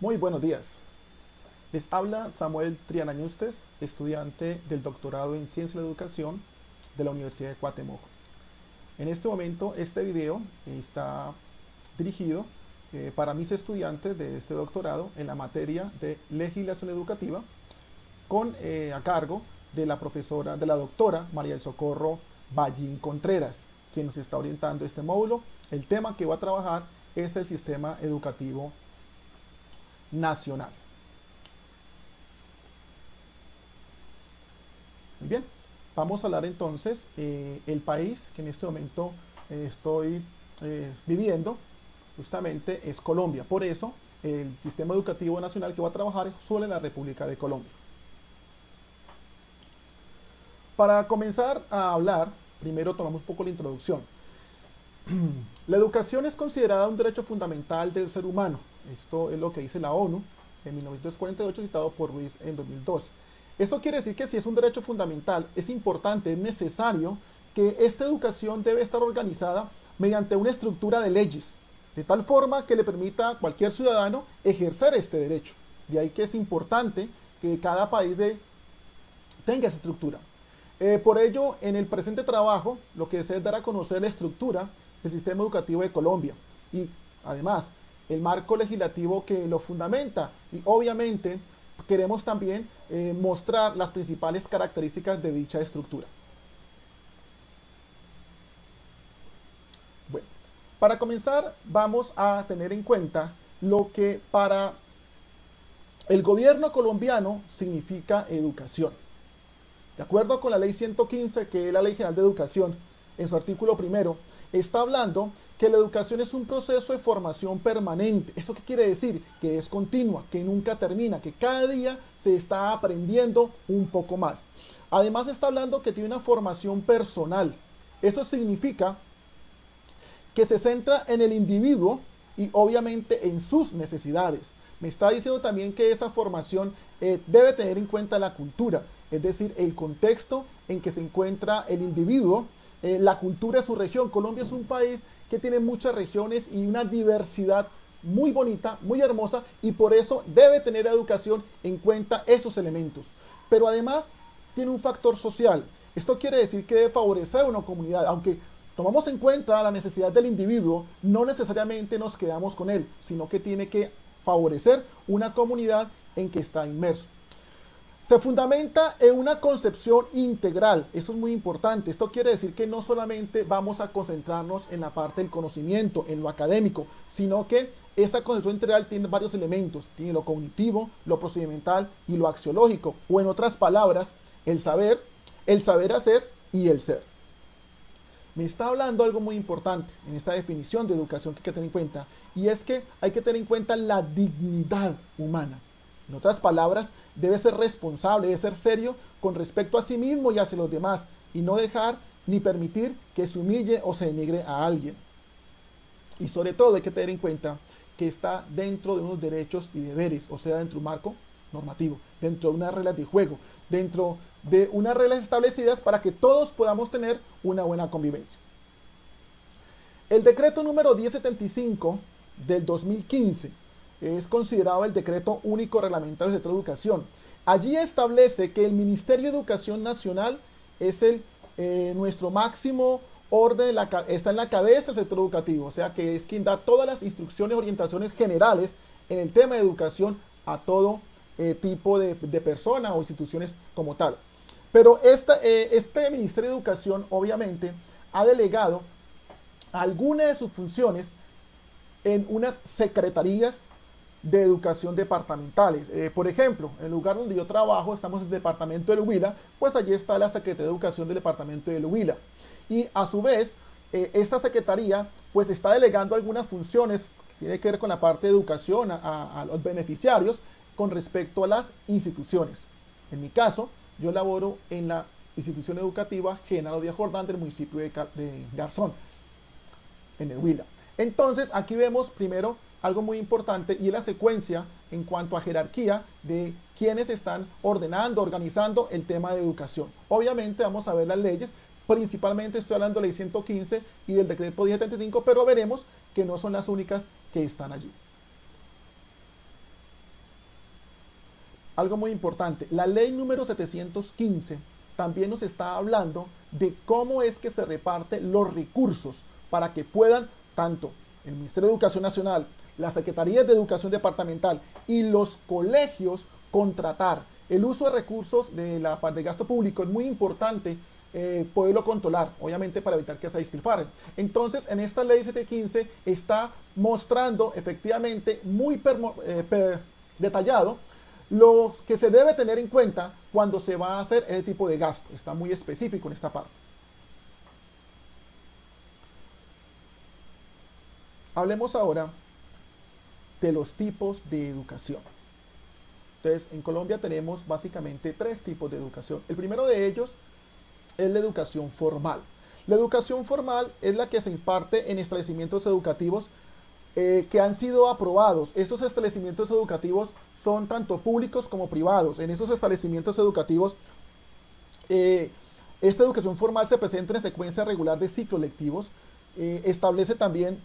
Muy buenos días. Les habla Samuel Triana Ñustes, estudiante del doctorado en Ciencia de la Educación de la Universidad de Cuauhtémoc. En este momento, este video está dirigido para mis estudiantes de este doctorado en la materia de legislación educativa, a cargo de la profesora, de la doctora María del Socorro Ballín Contreras, quien nos está orientando este módulo. El tema que va a trabajar es el sistema educativo nacional. Muy bien, vamos a hablar entonces el país que en este momento estoy viviendo, justamente es Colombia. Por eso, el sistema educativo nacional que voy a trabajar es solo en la República de Colombia. Para comenzar a hablar, primero tomamos un poco la introducción. La educación es considerada un derecho fundamental del ser humano. Esto es lo que dice la ONU en 1948, citado por Ruiz en 2002. Esto quiere decir que si es un derecho fundamental, es importante, es necesario que esta educación debe estar organizada mediante una estructura de leyes, de tal forma que le permita a cualquier ciudadano ejercer este derecho. De ahí que es importante que cada país tenga esa estructura. Por ello, en el presente trabajo, lo que deseo es dar a conocer la estructura del sistema educativo de Colombia y, además, el marco legislativo que lo fundamenta. Y, obviamente, queremos también mostrar las principales características de dicha estructura. Bueno, para comenzar, vamos a tener en cuenta lo que para el gobierno colombiano significa educación. De acuerdo con la ley 115, que es la Ley General de Educación, en su artículo primero, está hablando que la educación es un proceso de formación permanente. ¿Eso qué quiere decir? Que es continua, que nunca termina, que cada día se está aprendiendo un poco más. Además está hablando que tiene una formación personal. Eso significa que se centra en el individuo y obviamente en sus necesidades. Me está diciendo también que esa formación debe tener en cuenta la cultura, es decir, el contexto en que se encuentra el individuo, la cultura de su región. Colombia es un país que tiene muchas regiones y una diversidad muy bonita, muy hermosa, y por eso debe tener educación en cuenta esos elementos. Pero además tiene un factor social. Esto quiere decir que debe favorecer a una comunidad, aunque tomamos en cuenta la necesidad del individuo, no necesariamente nos quedamos con él, sino que tiene que favorecer una comunidad en que está inmerso. Se fundamenta en una concepción integral, eso es muy importante. Esto quiere decir que no solamente vamos a concentrarnos en la parte del conocimiento, en lo académico, sino que esa concepción integral tiene varios elementos. Tiene lo cognitivo, lo procedimental y lo axiológico, o en otras palabras, el saber hacer y el ser. Me está hablando algo muy importante en esta definición de educación que hay que tener en cuenta, y es que hay que tener en cuenta la dignidad humana. En otras palabras, debe ser responsable, debe ser serio con respecto a sí mismo y hacia los demás, y no dejar ni permitir que se humille o se denigre a alguien. Y sobre todo hay que tener en cuenta que está dentro de unos derechos y deberes, o sea, dentro de un marco normativo, dentro de unas reglas de juego, dentro de unas reglas establecidas para que todos podamos tener una buena convivencia. El decreto número 1075 del 2015 es considerado el decreto único reglamentario de educación. Allí establece que el Ministerio de Educación Nacional es nuestro máximo orden, está en la cabeza del sector educativo, o sea que es quien da todas las instrucciones, orientaciones generales en el tema de educación a todo tipo de personas o instituciones como tal. Pero este Ministerio de Educación obviamente ha delegado algunas de sus funciones en unas secretarías de educación departamentales. Por ejemplo, en el lugar donde yo trabajo, estamos en el departamento del Huila, pues allí está la Secretaría de Educación del departamento del Huila. Y a su vez, esta secretaría pues está delegando algunas funciones que tienen que ver con la parte de educación a los beneficiarios con respecto a las instituciones. En mi caso, yo laboro en la institución educativa Genaro Díaz Jordán del municipio de Garzón, en el Huila. Entonces, aquí vemos primero algo muy importante y es la secuencia en cuanto a jerarquía de quienes están ordenando, organizando el tema de educación. Obviamente vamos a ver las leyes, principalmente estoy hablando de la ley 115 y del decreto 1075, pero veremos que no son las únicas que están allí. algo muy importante, la ley número 715 también nos está hablando de cómo es que se reparten los recursos para que puedan tanto el Ministerio de Educación Nacional, la Secretaría de Educación Departamental y los colegios contratar. El uso de recursos de gasto público es muy importante poderlo controlar, obviamente para evitar que se despilfarren. Entonces, en esta ley 715 está mostrando efectivamente muy detallado lo que se debe tener en cuenta cuando se va a hacer ese tipo de gasto. Está muy específico en esta parte. Hablemos ahora de los tipos de educación. Entonces, en Colombia tenemos básicamente 3 tipos de educación. El primero de ellos es la educación formal. La educación formal es la que se imparte en establecimientos educativos que han sido aprobados. Estos establecimientos educativos son tanto públicos como privados. En esos establecimientos educativos, esta educación formal se presenta en secuencia regular de ciclos lectivos. Establece también,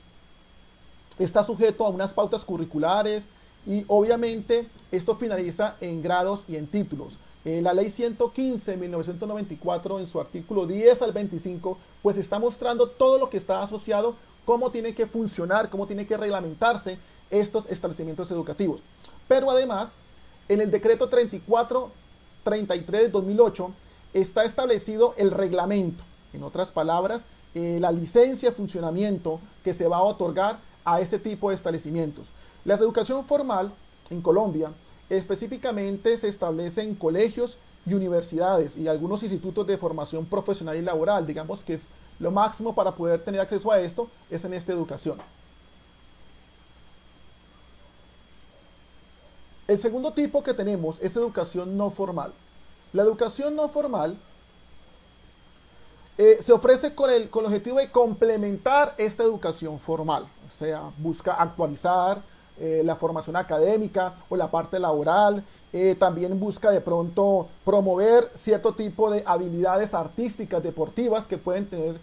está sujeto a unas pautas curriculares y obviamente esto finaliza en grados y en títulos. La ley 115 de 1994 en su artículo 10 al 25 pues está mostrando todo lo que está asociado, cómo tiene que funcionar, cómo tiene que reglamentarse estos establecimientos educativos. Pero además, en el decreto 3433 de 2008 está establecido el reglamento, en otras palabras, la licencia de funcionamiento que se va a otorgar a este tipo de establecimientos. La educación formal en Colombia específicamente se establece en colegios y universidades y algunos institutos de formación profesional y laboral. Digamos que es lo máximo para poder tener acceso a esto es en esta educación. El segundo tipo que tenemos es educación no formal. La educación no formal se ofrece con el objetivo de complementar esta educación formal, o sea, busca actualizar la formación académica o la parte laboral, también busca de pronto promover cierto tipo de habilidades artísticas, deportivas que pueden tener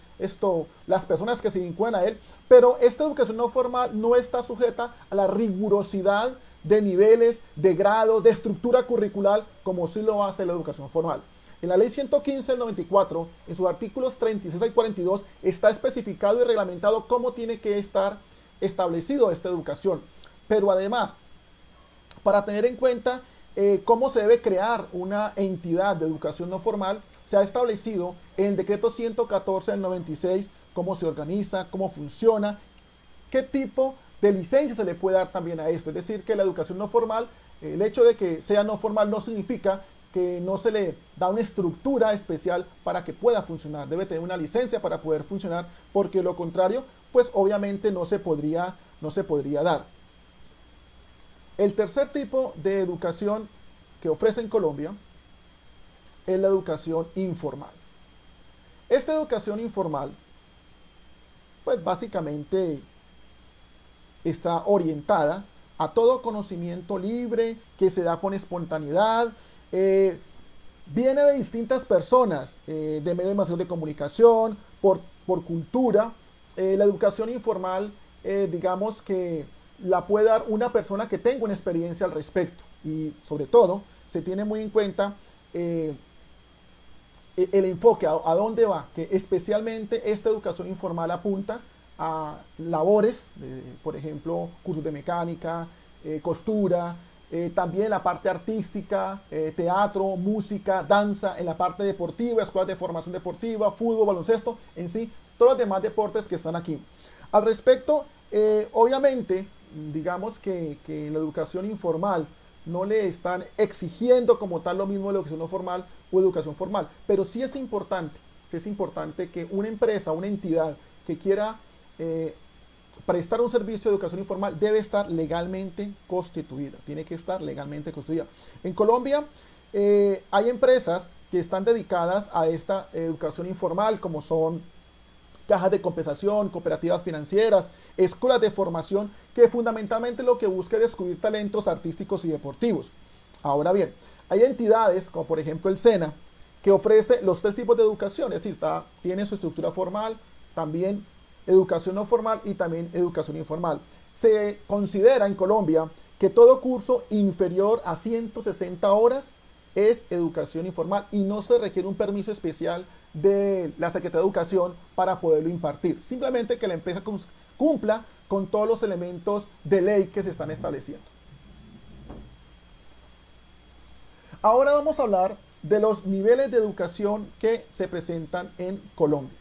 las personas que se vinculan a él, pero esta educación no formal no está sujeta a la rigurosidad de niveles, de grado, de estructura curricular como sí lo hace la educación formal. En la ley 115 del 94, en sus artículos 36 al 42, está especificado y reglamentado cómo tiene que estar establecido esta educación. Pero además, para tener en cuenta cómo se debe crear una entidad de educación no formal, se ha establecido en el decreto 114 del 96 cómo se organiza, cómo funciona, qué tipo de licencia se le puede dar también a esto. Es decir, que la educación no formal, el hecho de que sea no formal no significa que no se le da una estructura especial para que pueda funcionar. Debe tener una licencia para poder funcionar, porque lo contrario, pues obviamente no se podría dar. El tercer tipo de educación que ofrece en Colombia es la educación informal. Esta educación informal, pues básicamente está orientada a todo conocimiento libre que se da con espontaneidad. Viene de distintas personas, de medios masivos de comunicación, por cultura. La educación informal, digamos que la puede dar una persona que tenga una experiencia al respecto, y sobre todo se tiene muy en cuenta el enfoque, a dónde va, que especialmente esta educación informal apunta a labores, por ejemplo, cursos de mecánica, costura, también la parte artística, teatro, música, danza, en la parte deportiva, escuelas de formación deportiva, fútbol, baloncesto, en sí, todos los demás deportes que están aquí. Al respecto, obviamente, digamos que la educación informal no le están exigiendo como tal lo mismo de la educación no formal o educación formal, pero sí es importante que una empresa, una entidad que quiera prestar un servicio de educación informal debe estar legalmente constituida, tiene que estar legalmente constituida. En Colombia hay empresas que están dedicadas a esta educación informal, como son cajas de compensación, cooperativas financieras, escuelas de formación, que fundamentalmente lo que busca es descubrir talentos artísticos y deportivos. Ahora bien, hay entidades como por ejemplo el SENA, que ofrece los 3 tipos de educación, es decir, tiene su estructura formal, también educación no formal y también educación informal. Se considera en Colombia que todo curso inferior a 160 horas es educación informal y no se requiere un permiso especial de la Secretaría de Educación para poderlo impartir. Simplemente que la empresa cumpla con todos los elementos de ley que se están estableciendo. Ahora vamos a hablar de los niveles de educación que se presentan en Colombia.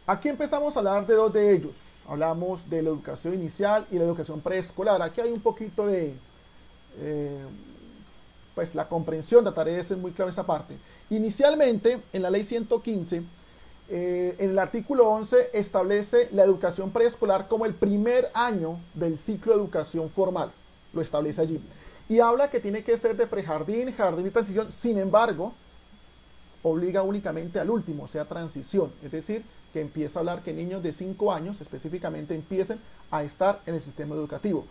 Aquí empezamos a hablar de dos de ellos. Hablamos de la educación inicial y la educación preescolar. Aquí hay un poquito de, pues la comprensión, trataré de ser muy claro en esa parte. Inicialmente, en la ley 115, en el artículo 11 establece la educación preescolar como el primer año del ciclo de educación formal. Lo establece allí. Y habla que tiene que ser de prejardín, jardín y transición. Sin embargo, obliga únicamente al último, o sea, transición. Es decir, que empieza a hablar que niños de 5 años específicamente empiecen a estar en el sistema educativo.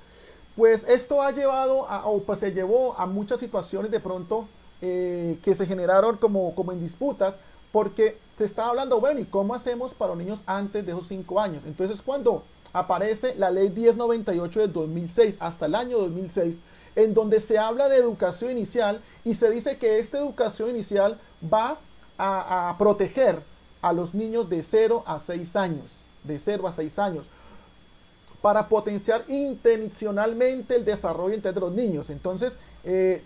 Pues esto ha llevado, pues se llevó a muchas situaciones de pronto que se generaron como en disputas, porque se está hablando, bueno, ¿y cómo hacemos para los niños antes de esos 5 años? Entonces, cuando aparece la ley 1098 del 2006 hasta el año 2006, en donde se habla de educación inicial y se dice que esta educación inicial va a proteger a los niños de 0 a 6 años, para potenciar intencionalmente el desarrollo integral de los niños. Entonces,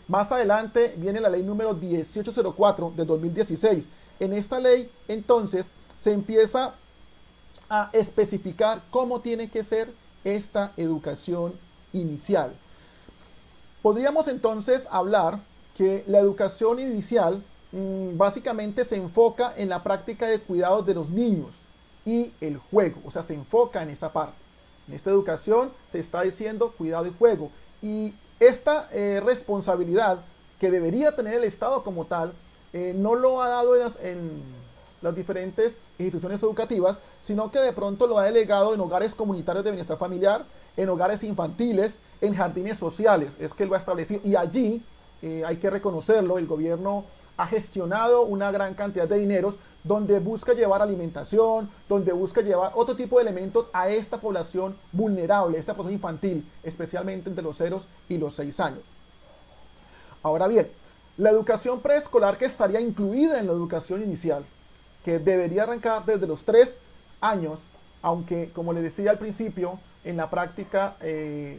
más adelante viene la ley número 1804 de 2016. En esta ley, entonces, se empieza a especificar cómo tiene que ser esta educación inicial. Podríamos entonces hablar que la educación inicial básicamente se enfoca en la práctica de cuidados de los niños y el juego, o sea, se enfoca en esa parte. En esta educación se está diciendo cuidado y juego. Y esta responsabilidad que debería tener el Estado como tal, no lo ha dado en las diferentes instituciones educativas, sino que de pronto lo ha delegado en hogares comunitarios de bienestar familiar, en hogares infantiles, en jardines sociales. Es que él lo ha establecido. Y allí, hay que reconocerlo, el gobierno ha gestionado una gran cantidad de dineros donde busca llevar alimentación, donde busca llevar otro tipo de elementos a esta población vulnerable, esta población infantil, especialmente entre los 0 y los 6 años. Ahora bien, la educación preescolar que estaría incluida en la educación inicial, que debería arrancar desde los 3 años, aunque como les decía al principio, en la práctica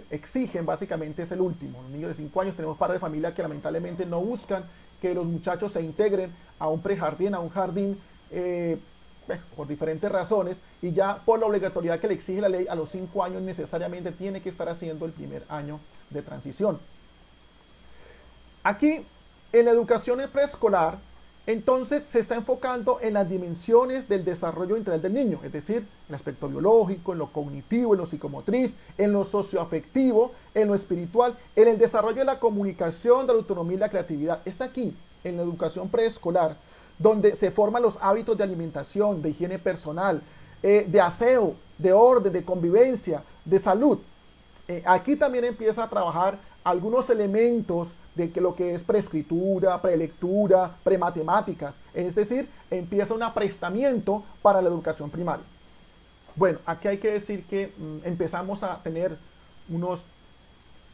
exigen básicamente es el último. Los niños de 5 años tenemos padres de familia que lamentablemente no buscan que los muchachos se integren a un prejardín, a un jardín, por diferentes razones, y ya por la obligatoriedad que le exige la ley, a los 5 años necesariamente tiene que estar haciendo el primer año de transición. Aquí, en la educación preescolar, entonces se está enfocando en las dimensiones del desarrollo integral del niño, es decir, en el aspecto biológico, en lo cognitivo, en lo psicomotriz, en lo socioafectivo, en lo espiritual, en el desarrollo de la comunicación, de la autonomía y la creatividad. Es aquí, en la educación preescolar, donde se forman los hábitos de alimentación, de higiene personal, de aseo, de orden, de convivencia, de salud. Aquí también empieza a trabajar algunos elementos de lo que es preescritura, prelectura, prematemáticas. Es decir, empieza un aprestamiento para la educación primaria. Bueno, aquí hay que decir que empezamos a tener unos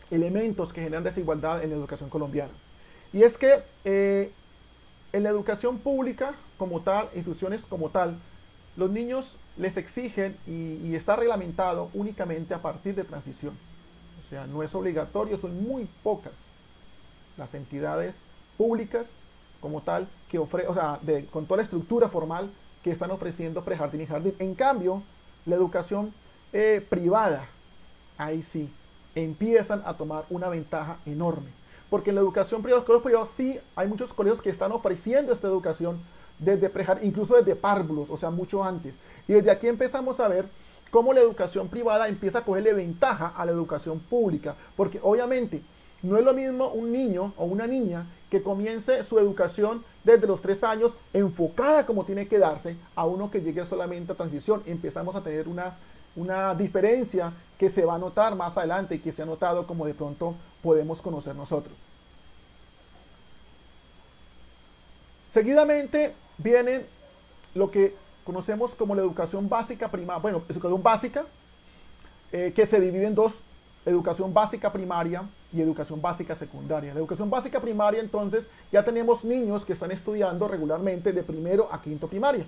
elementos que generan desigualdad en la educación colombiana. Y es que en la educación pública como tal, instituciones como tal, los niños les exigen y está reglamentado únicamente a partir de transición. O sea, no es obligatorio, son muy pocas las entidades públicas como tal que ofrecen, o sea, con toda la estructura formal que están ofreciendo prejardín y jardín. En cambio, la educación privada, ahí sí, empiezan a tomar una ventaja enorme. Porque en la educación privada, los colegios privados, sí, hay muchos colegios que están ofreciendo esta educación desde prejardín, incluso desde párvulos, o sea, mucho antes. Y desde aquí empezamos a ver cómo la educación privada empieza a cogerle ventaja a la educación pública. Porque obviamente no es lo mismo un niño o una niña que comience su educación desde los 3 años enfocada como tiene que darse a uno que llegue solamente a transición. Empezamos a tener una diferencia que se va a notar más adelante y que se ha notado como de pronto podemos conocer nosotros. Seguidamente viene lo que conocemos como la educación básica primaria, bueno, educación básica, que se divide en dos educación básica primaria y educación básica secundaria. La educación básica primaria, entonces, ya tenemos niños que están estudiando regularmente de primero a quinto primaria.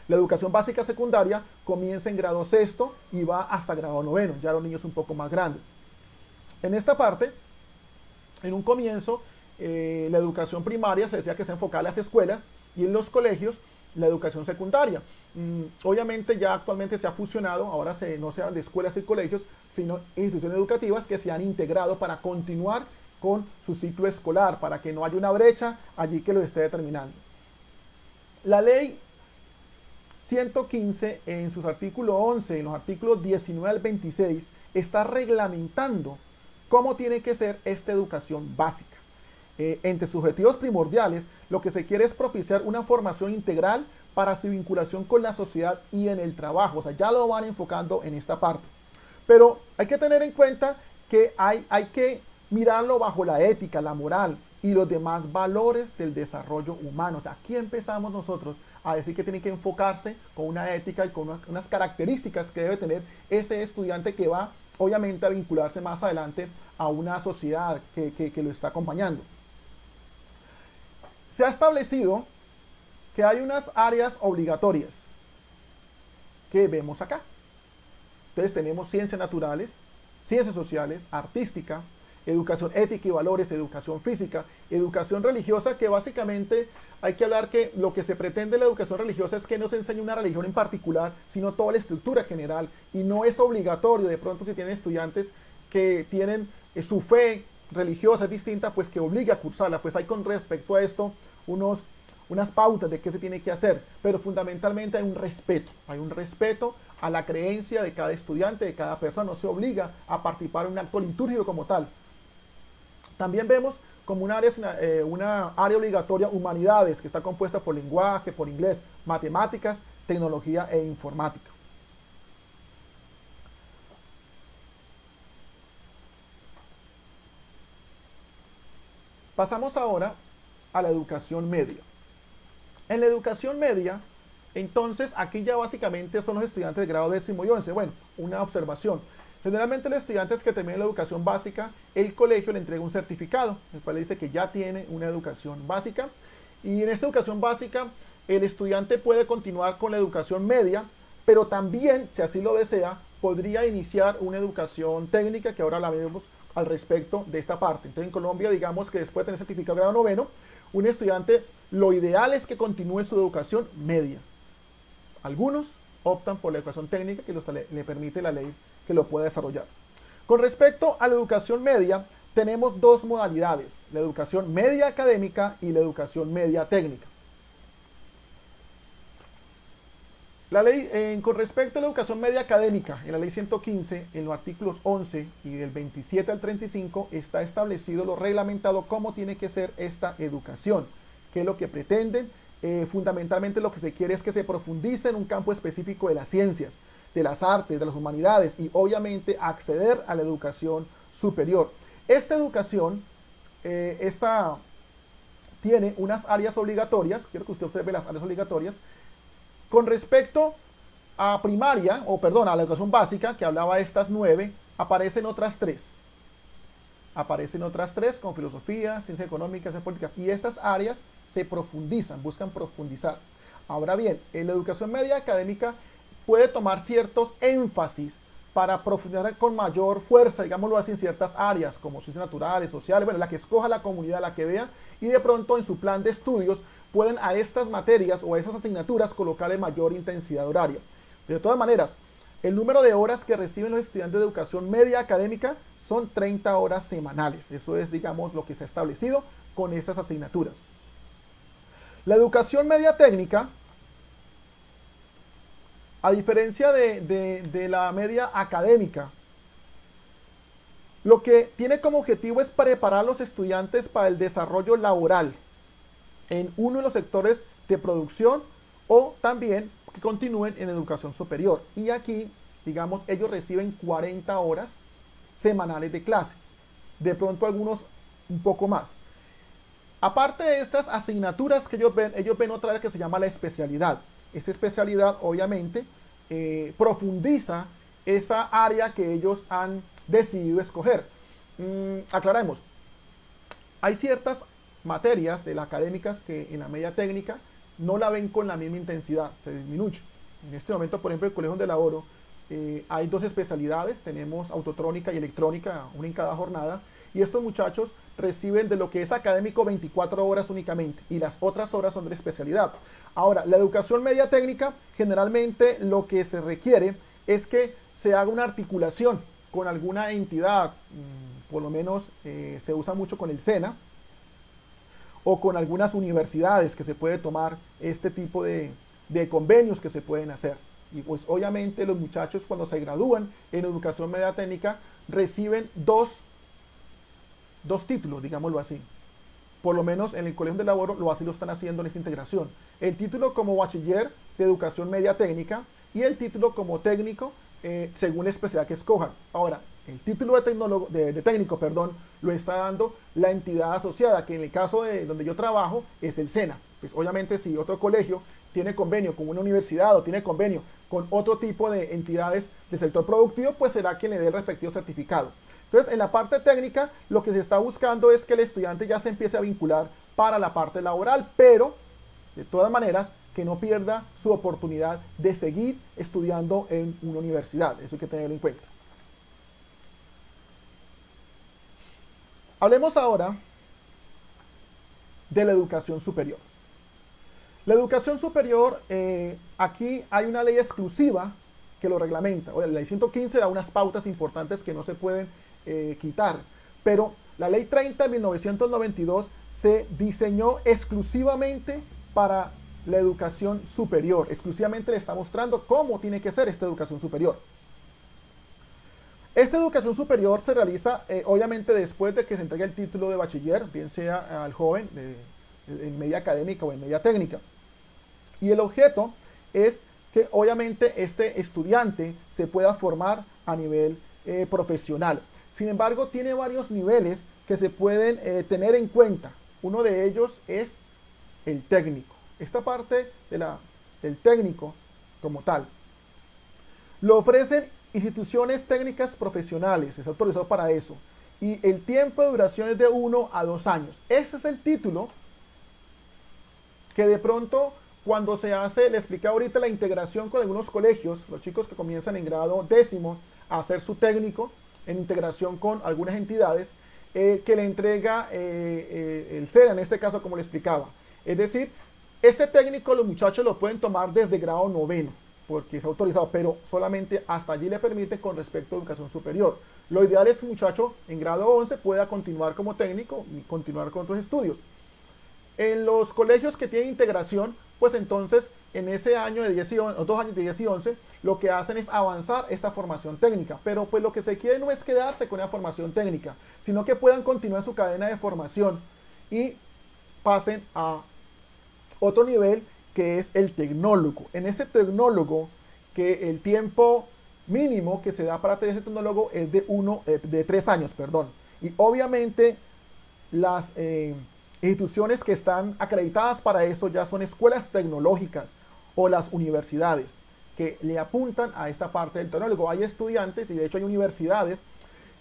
La educación básica secundaria comienza en grado sexto y va hasta grado noveno, ya los niños un poco más grandes. En esta parte, en un comienzo, la educación primaria se decía que se enfocaba en las escuelas y en los colegios la educación secundaria. Obviamente ya actualmente se ha fusionado, ahora no se hablan de escuelas y colegios, sino instituciones educativas que se han integrado para continuar con su ciclo escolar, para que no haya una brecha allí que lo esté determinando. La ley 115 en sus artículos 11, en los artículos 19 al 26, está reglamentando cómo tiene que ser esta educación básica. Entre sus objetivos primordiales, lo que se quiere es propiciar una formación integral para su vinculación con la sociedad y en el trabajo. O sea, ya lo van enfocando en esta parte. Pero hay que tener en cuenta que hay que mirarlo bajo la ética, la moral y los demás valores del desarrollo humano. O sea, aquí empezamos nosotros a decir que tiene que enfocarse con una ética y con unas características que debe tener ese estudiante que va, obviamente, a vincularse más adelante a una sociedad que lo está acompañando. Se ha establecido que hay unas áreas obligatorias que vemos acá. Entonces tenemos ciencias naturales, ciencias sociales, artística, educación ética y valores, educación física, educación religiosa, que básicamente hay que hablar que lo que se pretende de la educación religiosa es que no se enseñe una religión en particular, sino toda la estructura general, y no es obligatorio. De pronto, si tienen estudiantes que tienen su fe religiosa es distinta, pues que obliga a cursarla, pues hay con respecto a esto unas pautas de qué se tiene que hacer, pero fundamentalmente hay un respeto a la creencia de cada estudiante, de cada persona. No se obliga a participar en un acto litúrgico como tal. También vemos como una área obligatoria humanidades, que está compuesta por lenguaje, por inglés, matemáticas, tecnología e informática. Pasamos ahora a la educación media. En la educación media, entonces, aquí ya básicamente son los estudiantes de grado 10º y 11. Bueno, una observación. Generalmente los estudiantes que terminan la educación básica, el colegio le entrega un certificado, el cual le dice que ya tiene una educación básica. Y en esta educación básica, el estudiante puede continuar con la educación media, pero también, si así lo desea, podría iniciar una educación técnica, que ahora la vemos al respecto de esta parte. Entonces, en Colombia, digamos que después de tener certificado de grado noveno, un estudiante, lo ideal es que continúe su educación media. Algunos optan por la educación técnica, que le permite la ley que lo pueda desarrollar. Con respecto a la educación media, tenemos dos modalidades: la educación media académica y la educación media técnica. La ley, con respecto a la educación media académica, en la ley 115, en los artículos 11 y del 27 al 35, está establecido lo reglamentado cómo tiene que ser esta educación, qué es lo que pretenden. Fundamentalmente lo que se quiere es que se profundice en un campo específico de las ciencias, de las artes, de las humanidades, y obviamente acceder a la educación superior. Esta educación tiene unas áreas obligatorias. Quiero que usted observe las áreas obligatorias. Con respecto a primaria, a la educación básica, que hablaba de estas 9, aparecen otras 3. Aparecen otras 3 con filosofía, ciencias económicas, ciencias políticas, y estas áreas se profundizan, buscan profundizar. Ahora bien, en la educación media académica puede tomar ciertos énfasis para profundizar con mayor fuerza, digámoslo así, en ciertas áreas como ciencias naturales, sociales, bueno, la que escoja la comunidad, la que vea, y de pronto en su plan de estudios pueden a estas materias o a esas asignaturas colocarle mayor intensidad horaria. Pero de todas maneras, el número de horas que reciben los estudiantes de educación media académica son 30 horas semanales. Eso es, digamos, lo que está establecido con estas asignaturas. La educación media técnica, a diferencia de la media académica, lo que tiene como objetivo es preparar a los estudiantes para el desarrollo laboral en uno de los sectores de producción, o también que continúen en educación superior. Y aquí, digamos, ellos reciben 40 horas semanales de clase. De pronto algunos un poco más. Aparte de estas asignaturas que ellos ven otra vez que se llama la especialidad. Esta especialidad, obviamente, profundiza esa área que ellos han decidido escoger. Aclaremos, hay ciertas materias de las académicas que en la media técnica no la ven con la misma intensidad, se disminuye. En este momento, por ejemplo, el colegio donde laboro, hay dos especialidades, tenemos autotrónica y electrónica, una en cada jornada, y estos muchachos reciben de lo que es académico 24 horas únicamente, y las otras horas son de la especialidad. Ahora, la educación media técnica, generalmente lo que se requiere es que se haga una articulación con alguna entidad, por lo menos se usa mucho con el SENA, o con algunas universidades que se puede tomar este tipo de convenios que se pueden hacer. Y pues obviamente los muchachos cuando se gradúan en educación media técnica reciben dos títulos, digámoslo así. Por lo menos en el colegio de laboro así lo están haciendo en esta integración. El título como bachiller de educación media técnica y el título como técnico según la especialidad que escojan. Ahora, el título de técnico, lo está dando la entidad asociada, que en el caso de donde yo trabajo es el SENA. Pues obviamente si otro colegio tiene convenio con una universidad o tiene convenio con otro tipo de entidades del sector productivo, pues será quien le dé el respectivo certificado. Entonces, en la parte técnica, lo que se está buscando es que el estudiante ya se empiece a vincular para la parte laboral, pero de todas maneras que no pierda su oportunidad de seguir estudiando en una universidad. Eso hay que tenerlo en cuenta. Hablemos ahora de la educación superior. La educación superior, aquí hay una ley exclusiva que lo reglamenta. La ley 115 da unas pautas importantes que no se pueden quitar, pero la ley 30 de 1992 se diseñó exclusivamente para la educación superior. Exclusivamente le está mostrando cómo tiene que ser esta educación superior. Esta educación superior se realiza obviamente después de que se entregue el título de bachiller, bien sea al joven en media académica o en media técnica. Y el objeto es que obviamente este estudiante se pueda formar a nivel profesional. Sin embargo, tiene varios niveles que se pueden tener en cuenta. Uno de ellos es el técnico. Esta parte del técnico como tal lo ofrecen instituciones técnicas profesionales, es autorizado para eso. Y el tiempo de duración es de 1 a 2 años. Ese es el título que de pronto cuando se hace, le expliqué ahorita la integración con algunos colegios, los chicos que comienzan en grado 10º a hacer su técnico en integración con algunas entidades, que le entrega el SENA, en este caso como le explicaba. Es decir, este técnico los muchachos lo pueden tomar desde grado 9º, porque es autorizado, pero solamente hasta allí le permite con respecto a educación superior. Lo ideal es que un muchacho en grado 11 pueda continuar como técnico y continuar con otros estudios. En los colegios que tienen integración, pues entonces en ese año de 10 y 11, o 2 años de 10 y 11, lo que hacen es avanzar esta formación técnica. Pero pues lo que se quiere no es quedarse con la formación técnica, sino que puedan continuar su cadena de formación y pasen a otro nivel que es el tecnólogo. En ese tecnólogo, que el tiempo mínimo que se da para tener ese tecnólogo es de 3 años, Y obviamente las instituciones que están acreditadas para eso ya son escuelas tecnológicas o las universidades que le apuntan a esta parte del tecnólogo. Hay estudiantes y de hecho hay universidades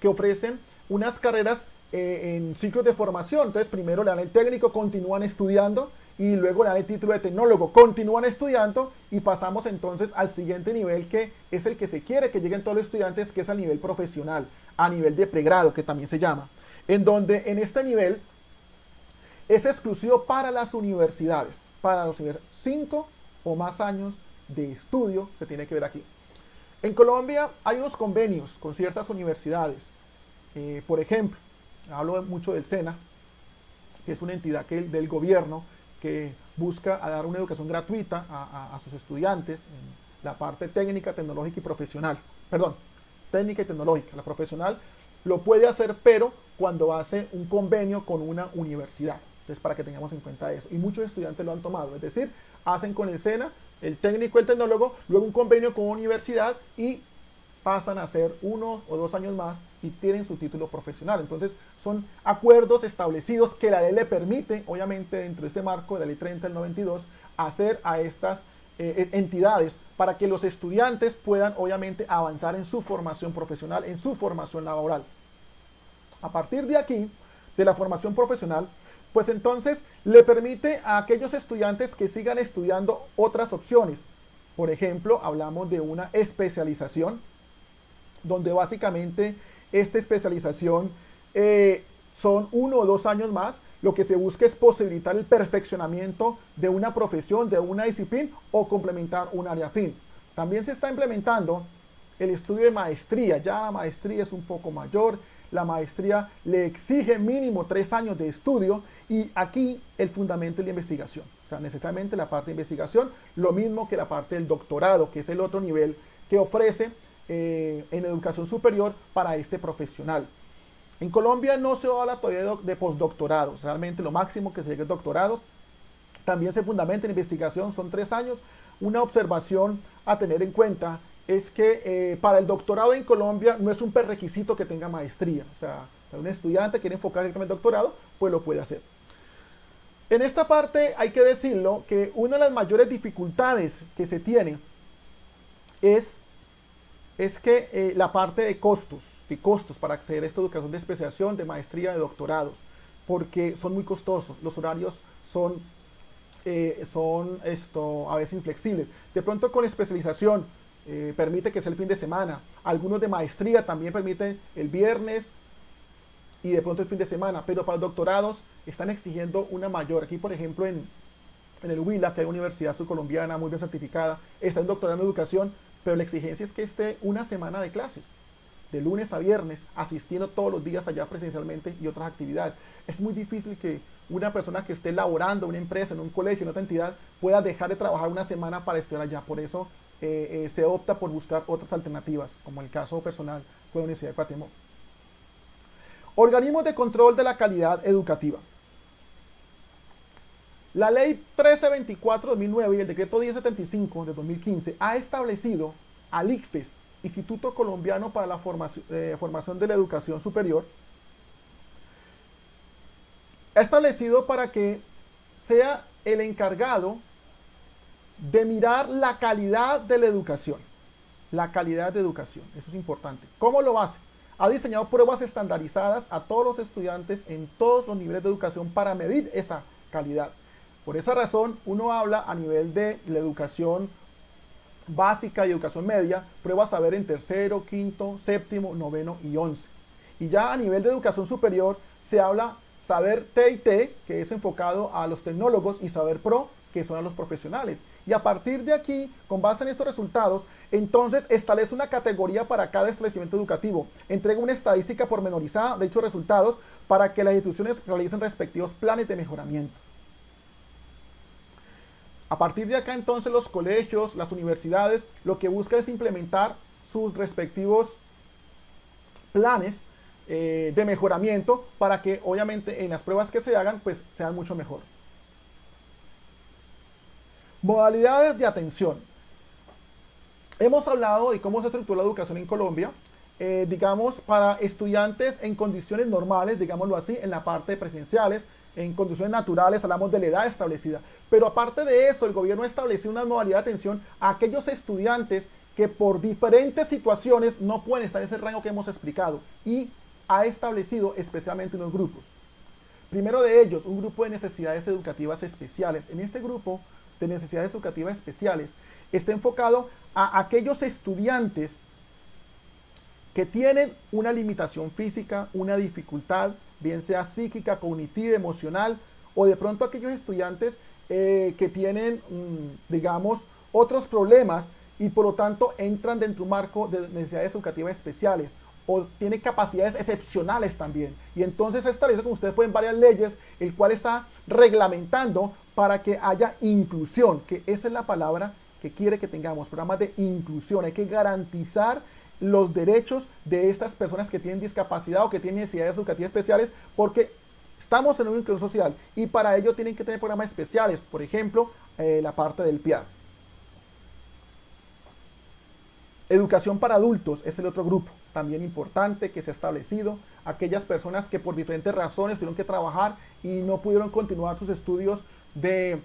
que ofrecen unas carreras en ciclos de formación. Entonces primero le dan el técnico, continúan estudiando y luego le dan el título de tecnólogo, continúan estudiando y pasamos entonces al siguiente nivel, que es el que se quiere que lleguen todos los estudiantes, que es al nivel profesional, a nivel de pregrado, que también se llama, en donde en este nivel es exclusivo para las universidades, 5 o más años de estudio se tiene que ver aquí. En Colombia hay unos convenios con ciertas universidades, por ejemplo, hablo mucho del SENA, que es una entidad del gobierno que busca dar una educación gratuita a sus estudiantes en la parte técnica, tecnológica y profesional. Perdón, técnica y tecnológica. La profesional lo puede hacer, pero cuando hace un convenio con una universidad. Entonces, para que tengamos en cuenta eso. Y muchos estudiantes lo han tomado. Es decir, hacen con el SENA, el técnico, el tecnólogo, luego un convenio con una universidad y pasan a hacer 1 o 2 años más y tienen su título profesional. Entonces son acuerdos establecidos que la ley le permite, obviamente dentro de este marco de la ley 30 del 92, hacer a estas entidades para que los estudiantes puedan obviamente avanzar en su formación profesional, en su formación laboral. A partir de aquí, de la formación profesional, pues entonces le permite a aquellos estudiantes que sigan estudiando otras opciones. Por ejemplo, hablamos de una especialización, donde básicamente esta especialización son 1 o 2 años más. Lo que se busca es posibilitar el perfeccionamiento de una profesión, de una disciplina o complementar un área afín. También se está implementando el estudio de maestría. Ya la maestría es un poco mayor. La maestría le exige mínimo 3 años de estudio y aquí el fundamento es la investigación. O sea, necesariamente la parte de investigación, lo mismo que la parte del doctorado, que es el otro nivel que ofrece en educación superior para este profesional. En Colombia no se habla todavía de postdoctorados, realmente lo máximo que se llega es doctorado. También se fundamenta en investigación, son 3 años. Una observación a tener en cuenta es que para el doctorado en Colombia no es un prerequisito que tenga maestría. O sea, un estudiante quiere enfocar directamente el doctorado, pues lo puede hacer. En esta parte hay que decirlo que una de las mayores dificultades que se tiene es que la parte de costos para acceder a esta educación de especialización, de maestría, de doctorados, porque son muy costosos, los horarios son a veces inflexibles. De pronto con especialización permite que sea el fin de semana, algunos de maestría también permiten el viernes y de pronto el fin de semana, pero para los doctorados están exigiendo una mayor. Aquí por ejemplo en el Huila, que hay una universidad subcolombiana muy bien certificada, está en doctorado en educación, pero la exigencia es que esté una semana de clases, de lunes a viernes, asistiendo todos los días allá presencialmente y otras actividades. Es muy difícil que una persona que esté laborando en una empresa, en un colegio, en otra entidad, pueda dejar de trabajar una semana para estudiar allá. Por eso se opta por buscar otras alternativas, como el caso personal con la Universidad de Cuauhtémoc. Organismos de control de la calidad educativa. La Ley 1324 de 2009 y el Decreto 1075 de 2015 ha establecido al ICFES, Instituto Colombiano para la Formación de la Educación Superior, ha establecido para que sea el encargado de mirar la calidad de la educación. La calidad de educación, eso es importante. ¿Cómo lo hace? Ha diseñado pruebas estandarizadas a todos los estudiantes en todos los niveles de educación para medir esa calidad. Por esa razón, uno habla a nivel de la educación básica y educación media, pruebas saber en tercero, quinto, séptimo, noveno y 11. Y ya a nivel de educación superior se habla saber TIT, que es enfocado a los tecnólogos, y saber pro, que son a los profesionales. Y a partir de aquí, con base en estos resultados, entonces establece una categoría para cada establecimiento educativo, entrega una estadística pormenorizada de dichos resultados para que las instituciones realicen respectivos planes de mejoramiento. A partir de acá entonces los colegios, las universidades, lo que buscan es implementar sus respectivos planes de mejoramiento para que obviamente en las pruebas que se hagan pues sean mucho mejor. Modalidades de atención. Hemos hablado de cómo se estructura la educación en Colombia, digamos para estudiantes en condiciones normales, digámoslo así, en la parte de presenciales. En condiciones naturales hablamos de la edad establecida, pero aparte de eso el gobierno ha establecido una modalidad de atención a aquellos estudiantes que por diferentes situaciones no pueden estar en ese rango que hemos explicado y ha establecido especialmente unos grupos. Primero de ellos, un grupo de necesidades educativas especiales. En este grupo de necesidades educativas especiales está enfocado a aquellos estudiantes que tienen una limitación física, una dificultad, bien sea psíquica, cognitiva, emocional, o de pronto aquellos estudiantes que tienen, digamos, otros problemas y por lo tanto entran dentro de un marco de necesidades educativas especiales o tienen capacidades excepcionales también. Y entonces se establece, como ustedes pueden, varias leyes, el cual está reglamentando para que haya inclusión, que esa es la palabra que quiere que tengamos, programas de inclusión. Hay que garantizar los derechos de estas personas que tienen discapacidad o que tienen necesidades educativas especiales, porque estamos en una inclusión social y para ello tienen que tener programas especiales, por ejemplo, la parte del PIA. Educación para adultos es el otro grupo, también importante que se ha establecido. Aquellas personas que por diferentes razones tuvieron que trabajar y no pudieron continuar sus estudios de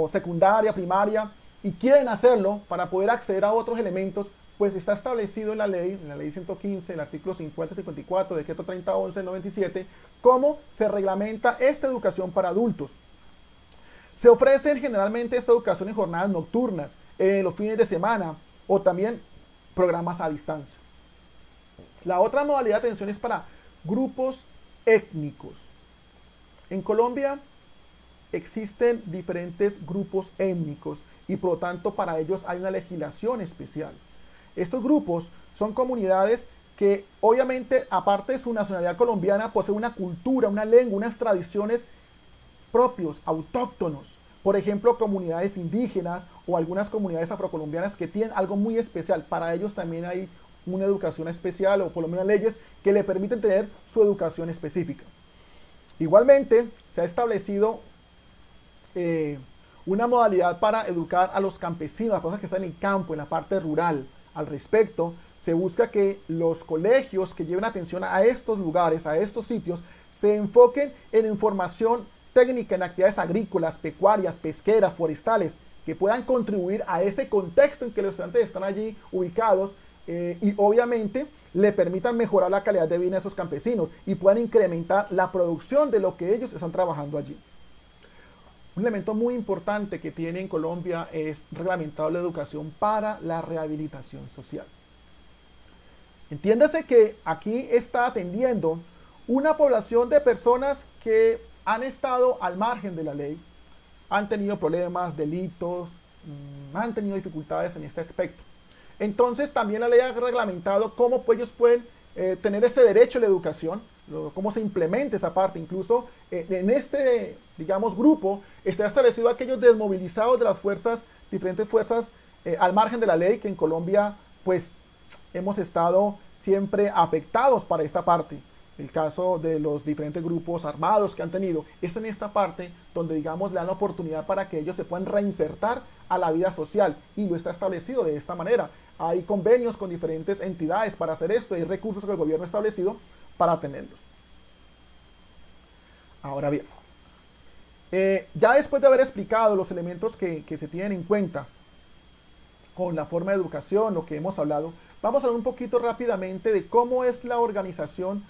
secundaria, primaria, y quieren hacerlo para poder acceder a otros elementos, pues está establecido en la ley 115, el artículo 50-54, decreto 3011 del 97, cómo se reglamenta esta educación para adultos. Se ofrece generalmente esta educación en jornadas nocturnas, en los fines de semana o también programas a distancia. La otra modalidad de atención es para grupos étnicos. En Colombia existen diferentes grupos étnicos y por lo tanto para ellos hay una legislación especial. Estos grupos son comunidades que obviamente aparte de su nacionalidad colombiana poseen una cultura, una lengua, unas tradiciones propios, autóctonos. Por ejemplo, comunidades indígenas o algunas comunidades afrocolombianas que tienen algo muy especial. Para ellos también hay una educación especial o por lo menos leyes que le permiten tener su educación específica. Igualmente, se ha establecido una modalidad para educar a los campesinos, las personas que están en el campo, en la parte rural. Al respecto, se busca que los colegios que lleven atención a estos lugares, a estos sitios, se enfoquen en información técnica en actividades agrícolas, pecuarias, pesqueras, forestales, que puedan contribuir a ese contexto en que los estudiantes están allí ubicados y obviamente le permitan mejorar la calidad de vida de esos campesinos y puedan incrementar la producción de lo que ellos están trabajando allí. Un elemento muy importante que tiene en Colombia es reglamentado la educación para la rehabilitación social. Entiéndase que aquí está atendiendo una población de personas que han estado al margen de la ley, han tenido problemas, delitos, han tenido dificultades en este aspecto. Entonces también la ley ha reglamentado cómo ellos pueden tener ese derecho a la educación, cómo se implementa esa parte. Incluso en este, digamos, grupo está establecido aquellos desmovilizados de las fuerzas, diferentes fuerzas al margen de la ley, que en Colombia pues hemos estado siempre afectados para esta parte. El caso de los diferentes grupos armados que han tenido, es en esta parte donde, digamos, le dan la oportunidad para que ellos se puedan reinsertar a la vida social y lo está establecido de esta manera. Hay convenios con diferentes entidades para hacer esto, hay recursos que el gobierno ha establecido para tenerlos. Ahora bien, ya después de haber explicado los elementos que se tienen en cuenta con la forma de educación, lo que hemos hablado, vamos a hablar un poquito rápidamente de cómo es la organización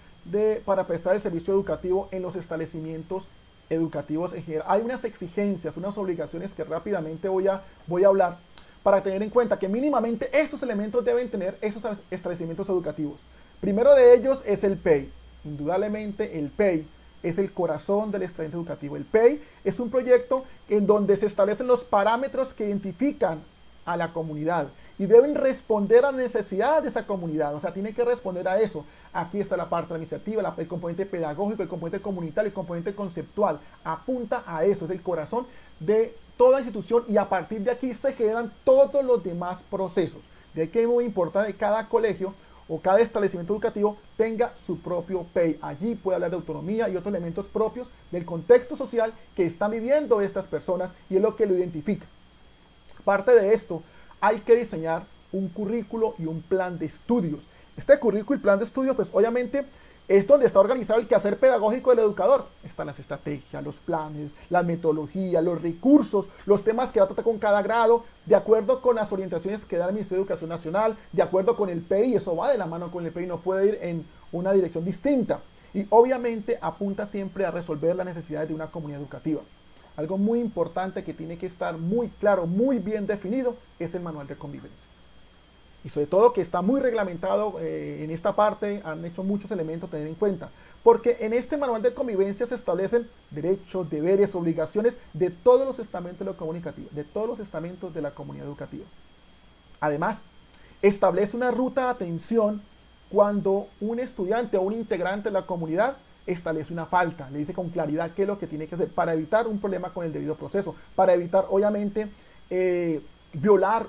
para prestar el servicio educativo en los establecimientos educativos en general. Hay unas exigencias, unas obligaciones que rápidamente voy a hablar para tener en cuenta que mínimamente estos elementos deben tener esos establecimientos educativos. Primero de ellos es el PEI. Indudablemente el PEI es el corazón del establecimiento educativo. El PEI es un proyecto en donde se establecen los parámetros que identifican a la comunidad y deben responder a la necesidad de esa comunidad, o sea, tiene que responder a eso. Aquí está la parte administrativa, el componente pedagógico, el componente comunitario, el componente conceptual, apunta a eso, es el corazón de toda institución y a partir de aquí se generan todos los demás procesos. De ahí que es muy importante que cada colegio o cada establecimiento educativo tenga su propio PEI. Allí puede hablar de autonomía y otros elementos propios del contexto social que están viviendo estas personas y es lo que lo identifica. Aparte de esto, hay que diseñar un currículo y un plan de estudios. Este currículo y plan de estudios, pues obviamente es donde está organizado el quehacer pedagógico del educador. Están las estrategias, los planes, la metodología, los recursos, los temas que va a tratar con cada grado, de acuerdo con las orientaciones que da el Ministerio de Educación Nacional, de acuerdo con el PEI, eso va de la mano con el PEI, no puede ir en una dirección distinta. Y obviamente apunta siempre a resolver las necesidades de una comunidad educativa. Algo muy importante que tiene que estar muy claro, muy bien definido, es el manual de convivencia. Y sobre todo que está muy reglamentado en esta parte, han hecho muchos elementos a tener en cuenta. Porque en este manual de convivencia se establecen derechos, deberes, obligaciones de todos los estamentos de lo comunicativo, de todos los estamentos de la comunidad educativa. Además, establece una ruta de atención cuando un estudiante o un integrante de la comunidad establece una falta, le dice con claridad qué es lo que tiene que hacer para evitar un problema con el debido proceso, para evitar obviamente violar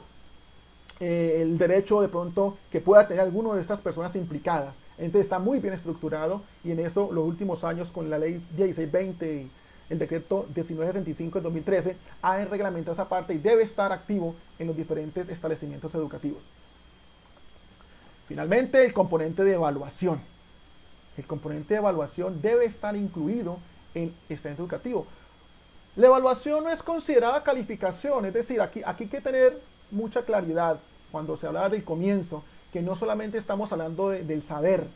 el derecho de pronto que pueda tener alguna de estas personas implicadas. Entonces está muy bien estructurado y en eso los últimos años con la ley 1620, el decreto 1965 de 2013, ha reglamentado esa parte y debe estar activo en los diferentes establecimientos educativos. Finalmente, el componente de evaluación. El componente de evaluación debe estar incluido en el establecimiento educativo. La evaluación no es considerada calificación, es decir, aquí hay que tener mucha claridad cuando se habla del comienzo, que no solamente estamos hablando del saber,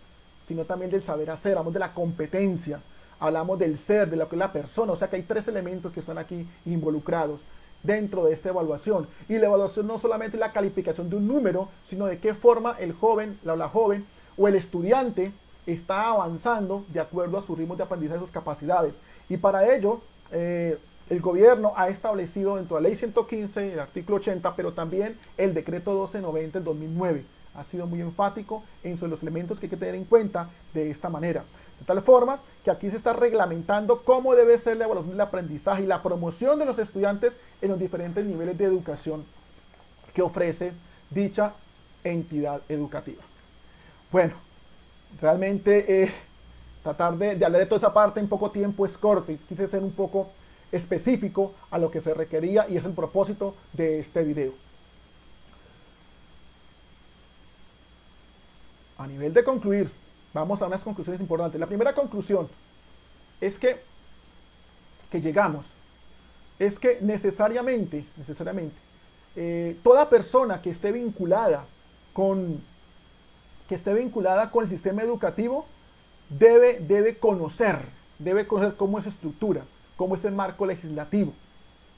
sino también del saber hacer, hablamos de la competencia, hablamos del ser, de lo que es la persona, o sea que hay tres elementos que están aquí involucrados dentro de esta evaluación. Y la evaluación no solamente es la calificación de un número, sino de qué forma el joven, la joven o el estudiante está avanzando de acuerdo a sus ritmos de aprendizaje y sus capacidades. Y para ello, el gobierno ha establecido dentro de la ley 115, el artículo 80, pero también el decreto 1290 del 2009. Ha sido muy enfático en los elementos que hay que tener en cuenta de esta manera. De tal forma que aquí se está reglamentando cómo debe ser la evaluación del aprendizaje y la promoción de los estudiantes en los diferentes niveles de educación que ofrece dicha entidad educativa. Bueno, realmente tratar de hablar de toda esa parte en poco tiempo es corto y quise ser un poco específico a lo que se requería y es el propósito de este video. A nivel de concluir, vamos a unas conclusiones importantes. La primera conclusión es que llegamos, es que necesariamente, toda persona que esté vinculada con el sistema educativo debe conocer cómo es su estructura, cómo es el marco legislativo,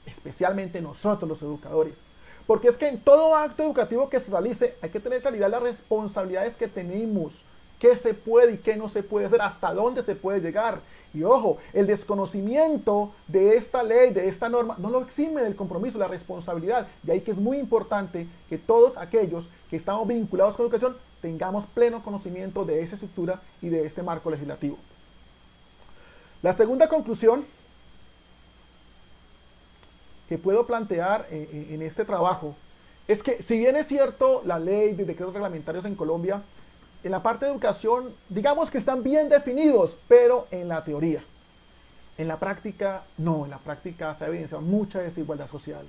especialmente nosotros los educadores. Porque es que en todo acto educativo que se realice hay que tener claridad de las responsabilidades que tenemos, qué se puede y qué no se puede hacer, hasta dónde se puede llegar. Y ojo, el desconocimiento de esta ley, de esta norma, no lo exime del compromiso, la responsabilidad. De ahí que es muy importante que todos aquellos que estamos vinculados con educación tengamos pleno conocimiento de esa estructura y de este marco legislativo. La segunda conclusión que puedo plantear en este trabajo es que, si bien es cierto la ley de decretos reglamentarios en Colombia, en la parte de educación, digamos que están bien definidos, pero en la teoría. En la práctica, no, en la práctica se evidencia mucha desigualdad social.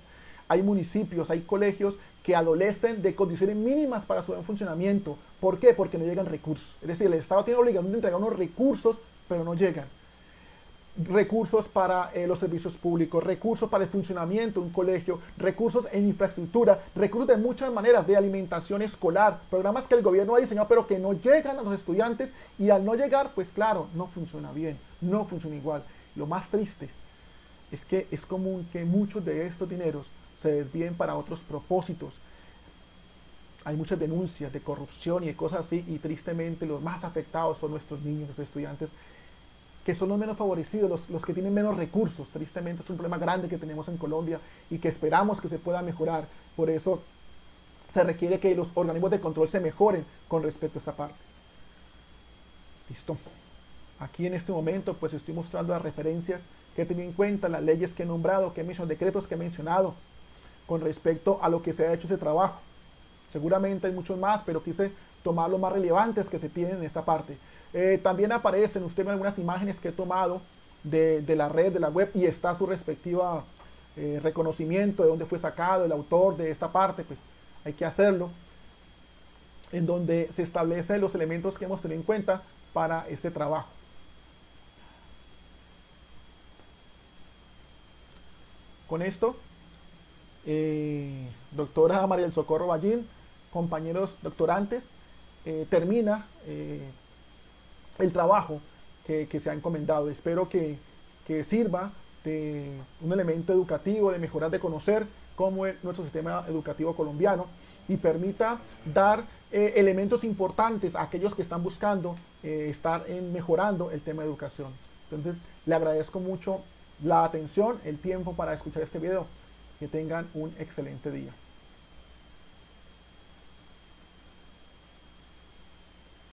Hay municipios, hay colegios que adolecen de condiciones mínimas para su buen funcionamiento. ¿Por qué? Porque no llegan recursos. Es decir, el Estado tiene la obligación de entregar unos recursos, pero no llegan. Recursos para los servicios públicos, recursos para el funcionamiento de un colegio, recursos en infraestructura, recursos de muchas maneras, de alimentación escolar, programas que el gobierno ha diseñado pero que no llegan a los estudiantes, y al no llegar, pues claro, no funciona bien, no funciona igual. Lo más triste es que es común que muchos de estos dineros se desvíen para otros propósitos. Hay muchas denuncias de corrupción y de cosas así, y tristemente los más afectados son nuestros niños, nuestros estudiantes, que son los menos favorecidos, los que tienen menos recursos. Tristemente es un problema grande que tenemos en Colombia y que esperamos que se pueda mejorar. Por eso se requiere que los organismos de control se mejoren con respecto a esta parte. Listo. Aquí en este momento pues estoy mostrando las referencias que he tenido en cuenta, las leyes que he nombrado, que he mencionado, decretos que he mencionado con respecto a lo que se ha hecho ese trabajo. Seguramente hay muchos más, pero quise tomar los más relevantes que se tienen en esta parte. También aparecen ustedes algunas imágenes que he tomado de la red, de la web, y está su respectiva reconocimiento de dónde fue sacado el autor de esta parte. Pues hay que hacerlo, en donde se establecen los elementos que hemos tenido en cuenta para este trabajo. Con esto, doctora María del Socorro Ballín, compañeros doctorantes, termina el trabajo que se ha encomendado. Espero que sirva de un elemento educativo, de mejorar, de conocer cómo es nuestro sistema educativo colombiano, y permita dar elementos importantes a aquellos que están buscando estar mejorando el tema de educación. Entonces, le agradezco mucho la atención, el tiempo para escuchar este video. Que tengan un excelente día.